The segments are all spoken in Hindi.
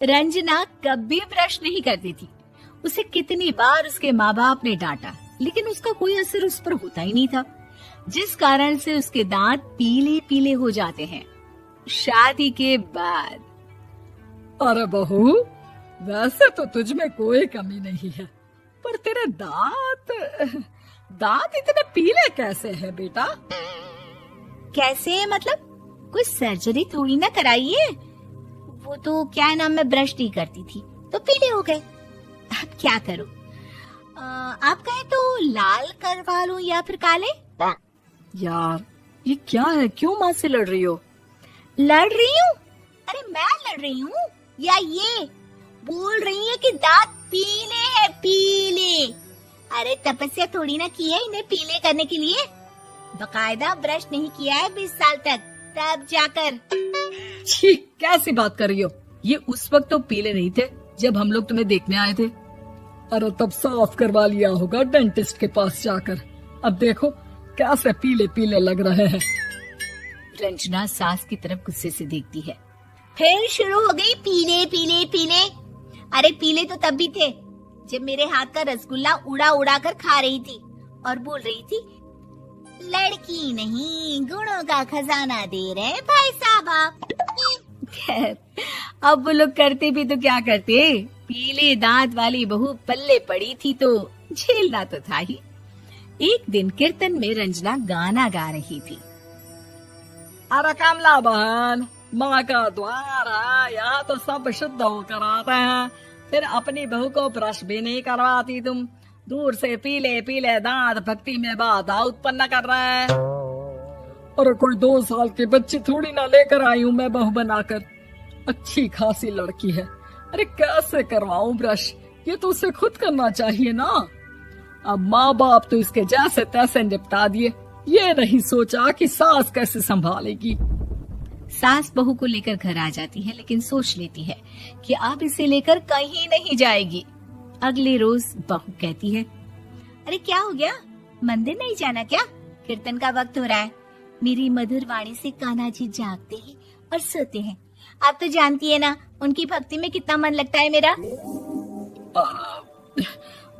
रंजना कभी ब्रश नहीं करती थी। उसे कितनी बार उसके माँ बाप ने डांटा, लेकिन उसका कोई असर उस पर होता ही नहीं था, जिस कारण से उसके दांत पीले पीले हो जाते हैं। शादी के बाद अरे बहू, वैसे तो तुझ में कोई कमी नहीं है, पर तेरे दांत दांत इतने पीले कैसे हैं बेटा? कैसे मतलब? कोई सर्जरी थोड़ी ना कराई है। वो तो क्या नाम, मैं ब्रश नहीं करती थी तो पीले हो गए। अब क्या करूं? आप कहें तो लाल करवा लूं या फिर काले? यार ये क्या है, क्यों माँ से लड़ रही हो? लड़ रही हूँ? अरे मैं लड़ रही हूँ या ये बोल रही है कि दांत पीले हैं, पीले। अरे तपस्या थोड़ी ना की है इन्हें पीले करने के लिए। बकायदा ब्रश नहीं किया है 20 साल तक, तब जाकर। छी, कैसी बात कर रही हो? ये उस वक्त तो पीले नहीं थे जब हम लोग तुम्हें देखने आए थे। अरे तब साफ करवा लिया होगा डेंटिस्ट के पास जाकर। अब देखो कैसे पीले पीले लग रहे हैं। रंजना सास की तरफ गुस्से से देखती है। फिर शुरू हो गई पीले पीले पीले। अरे पीले तो तब भी थे जब मेरे हाथ का रसगुल्ला उड़ा उड़ा कर खा रही थी और बोल रही थी, लड़की नहीं गुणों का खजाना दे रहे भाई साहब आप। खैर, अब वो लोग करते भी तो क्या करते, पीले दांत वाली बहू पल्ले पड़ी थी तो झेलना तो था ही। एक दिन कीर्तन में रंजना गाना गा रही थी। अरे कमला बहन, माँ का द्वार है, यहाँ तो सब शुद्ध होकर आते हैं, फिर अपनी बहू को ब्रश भी नहीं करवाती तुम। दूर से पीले पीले दांत भक्ति में बाधा उत्पन्न कर रहे हैं। अरे कोई 2 साल की बच्ची थोड़ी ना लेकर आई हूँ मैं बहू बनाकर। अच्छी खासी लड़की है, अरे कैसे करवाऊं ब्रश? ये तो उसे खुद करना चाहिए ना। अब माँ बाप तो इसके जैसे तैसे निपटा दिए, ये नहीं सोचा कि सास कैसे संभालेगी। सास बहू को लेकर घर आ जाती है, लेकिन सोच लेती है कि अब इसे लेकर कहीं नहीं जाएगी। अगले रोज बहू कहती है, अरे क्या हो गया, मंदिर नहीं जाना क्या? कीर्तन का वक्त हो रहा है। मेरी मधुर वाणी से कान्हा जी जागते हैं और सोते हैं। आप तो जानती है ना उनकी भक्ति में कितना मन लगता है मेरा।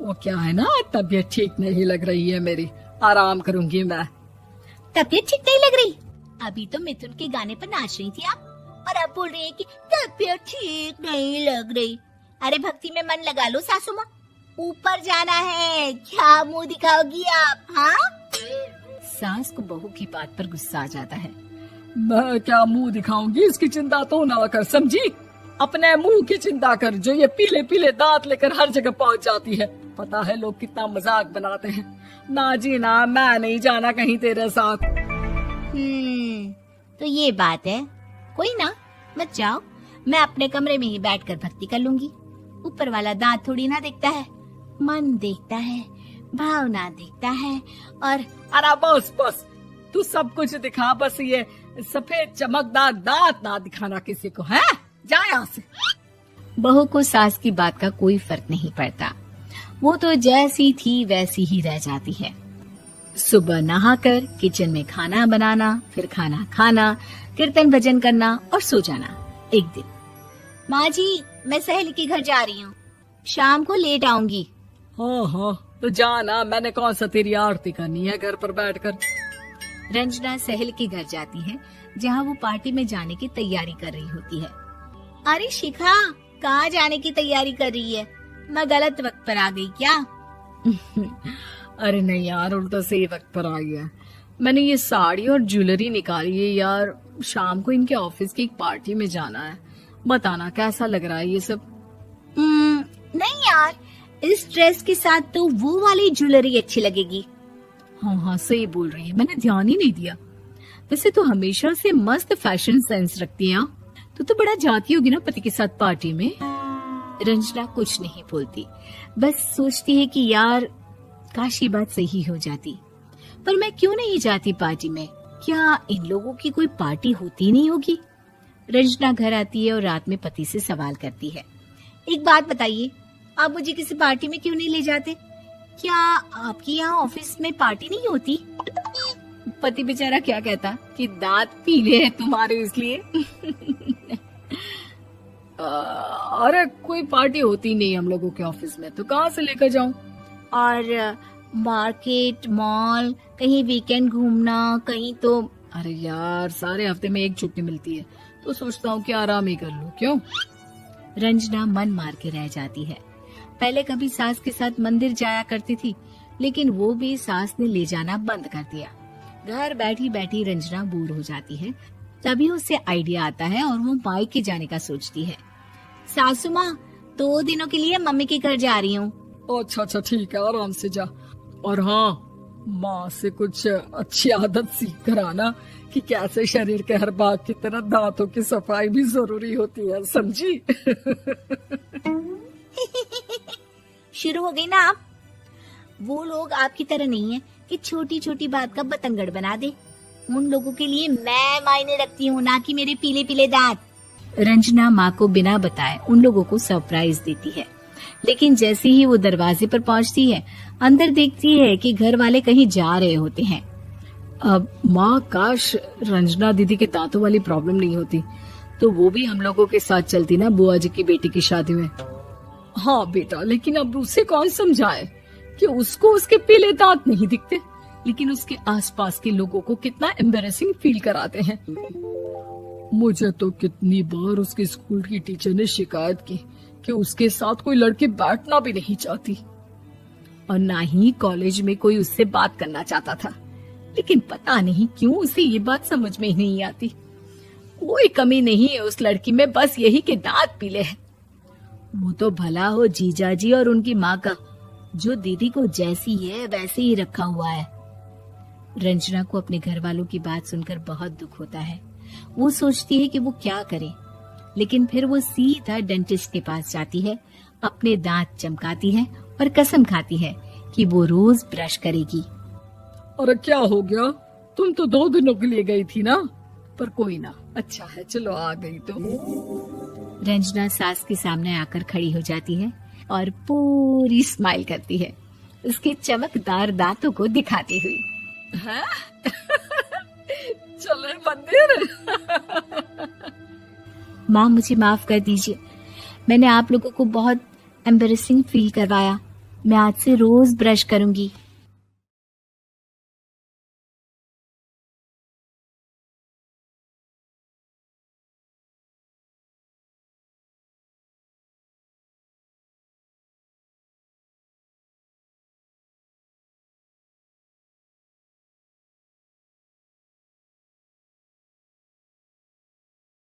वो क्या है ना, तबीयत ठीक नहीं लग रही है मेरी, आराम करूंगी मैं। तबीयत ठीक नहीं लग रही? अभी तो मिथुन के गाने पर नाच रही थी आप, और अब बोल रही है कि तबीयत ठीक नहीं लग रही। अरे भक्ति में मन लगा लो सासू माँ, ऊपर जाना है, क्या मुंह दिखाओगी आप? हाँ? सास को बहू की बात पर गुस्सा आ जाता है। मैं क्या मुंह दिखाऊंगी, इसकी चिंता तो ना कर, समझी? अपने मुंह की चिंता कर, जो ये पीले पीले दांत लेकर हर जगह पहुंच जाती है। पता है लोग कितना मजाक बनाते हैं। ना जी ना, मैं नहीं जाना कहीं तेरे साथ। तो ये बात है, कोई ना, मत जाओ, मैं अपने कमरे में ही बैठकर भक्ति कर लूंगी। ऊपर वाला दांत थोड़ी ना देखता है, मन देखता है, भावना देखता है। और अरे बस बस, तू सब कुछ दिखा, बस ये सफेद चमकदार दांत ना दिखाना किसी को, है? जा यहाँ से। बहू को सास की बात का कोई फर्क नहीं पड़ता, वो तो जैसी थी वैसी ही रह जाती है। सुबह नहाकर किचन में खाना बनाना, फिर खाना खाना, कीर्तन भजन करना और सो जाना। एक दिन, माँ जी मैं सहेली के घर जा रही हूँ, शाम को लेट आऊंगी। हाँ हाँ तो जाना, मैंने कौन सा तेरी आरती करनी है घर पर बैठकर। रंजना सहेली के घर जाती है, जहाँ वो पार्टी में जाने की तैयारी कर रही होती है। अरे शिखा, कहाँ जाने की तैयारी कर रही है? मैं गलत वक्त पर आ गई क्या? अरे नहीं यार, उल्टा सही वक्त पर आ गया। मैंने ये साड़ी और ज्वेलरी निकाली है यार, शाम को इनके ऑफिस की एक पार्टी में जाना है। बताना कैसा लग रहा है ये सब? नहीं यार, इस ड्रेस के साथ तो वो वाली ज्वेलरी अच्छी लगेगी। हाँ हाँ सही बोल रही है, मैंने ध्यान ही नहीं दिया। वैसे तो हमेशा से मस्त फैशन सेंस रखती है। तो बड़ा जाती होगी ना पति के साथ पार्टी में। रंजना कुछ नहीं बोलती, बस सोचती है कि यार काश ये बात सही हो जाती, पर मैं क्यों नहीं जाती पार्टी में? क्या इन लोगों की कोई पार्टी होती नहीं होगी? रंजना घर आती है और रात में पति से सवाल करती है, एक बात बताइए, आप मुझे किसी पार्टी में क्यों नहीं ले जाते? क्या आपकी यहाँ ऑफिस में पार्टी नहीं होती? पति बेचारा क्या कहता कि दांत पीले हैं तुम्हारे इसलिए। अरे कोई पार्टी होती नहीं हम लोगों के ऑफिस में, तो कहाँ से लेकर जाऊं? और मार्केट, मॉल, कहीं वीकेंड घूमना, कहीं तो। अरे यार, सारे हफ्ते में एक छुट्टी मिलती है, तो सोचता हूँ कि आराम ही कर लूं। क्यों? रंजना मन मार के रह जाती है। पहले कभी सास के साथ मंदिर जाया करती थी, लेकिन वो भी सास ने ले जाना बंद कर दिया। घर बैठी बैठी रंजना बोर हो जाती है। तभी उसे आइडिया आता है और वो मायके जाने का सोचती है। सासू माँ, 2 दिनों के लिए मम्मी के घर जा रही हूँ। अच्छा ठीक है, आराम से जा। और हाँ, माँ से कुछ अच्छी आदत सीख कर आना कि कैसे शरीर के हर भाग की तरह दांतों की सफाई भी जरूरी होती है, समझी? शुरू हो गई ना आप। वो लोग आपकी तरह नहीं है कि छोटी छोटी बात का बतंगड़ बना दे। उन लोगों के लिए मैं मायने रखती हूँ, ना कि मेरे पीले पीले दांत। रंजना माँ को बिना बताए उन लोगों को सरप्राइज देती है, लेकिन जैसे ही वो दरवाजे पर पहुंचती है, अंदर देखती है कि घर वाले कहीं जा रहे होते हैं। अब माँ, काश रंजना दीदी के दांतों वाली प्रॉब्लम नहीं होती, तो वो भी हम लोगों के साथ चलती ना बुआ जी की बेटी की शादी में। हाँ बेटा, लेकिन अब उसे कौन समझाए कि उसको उसके पीले दांत नहीं दिखते, लेकिन उसके आसपास के लोगों को कितना एम्बैरेसिंग फील कराते हैं। मुझे तो कितनी बार उसके स्कूल की टीचर ने शिकायत की कि उसके साथ कोई लड़की बैठना भी नहीं चाहती, और ना ही कॉलेज में कोई उससे बात करना चाहता था। लेकिन पता नहीं क्यों उसे ये बात समझ में ही नहीं आती। कोई कमी नहीं है उस लड़की में, बस यही कि दांत पीले हैं। वो तो भला हो जीजा जी और उनकी माँ का, जो दीदी को जैसी है वैसे ही रखा हुआ है। रंजना को अपने घर वालों की बात सुनकर बहुत दुख होता है। वो सोचती है कि वो क्या करे, लेकिन फिर वो सीधा डेंटिस्ट के पास जाती है, अपने दांत चमकाती है और कसम खाती है कि वो रोज ब्रश करेगी। अरे क्या हो गया? तुम तो 2 दिनों के लिए गई थी ना, पर कोई ना, अच्छा है, चलो आ गई तो। रंजना सास के सामने आकर खड़ी हो जाती है और पूरी स्माइल करती है, उसके चमकदार दांतों को दिखाती हुई। हैं? चले मंदिर। माँ, मुझे माफ कर दीजिए, मैंने आप लोगों को बहुत एम्बैरेसिंग फील करवाया। मैं आज से रोज ब्रश करूंगी।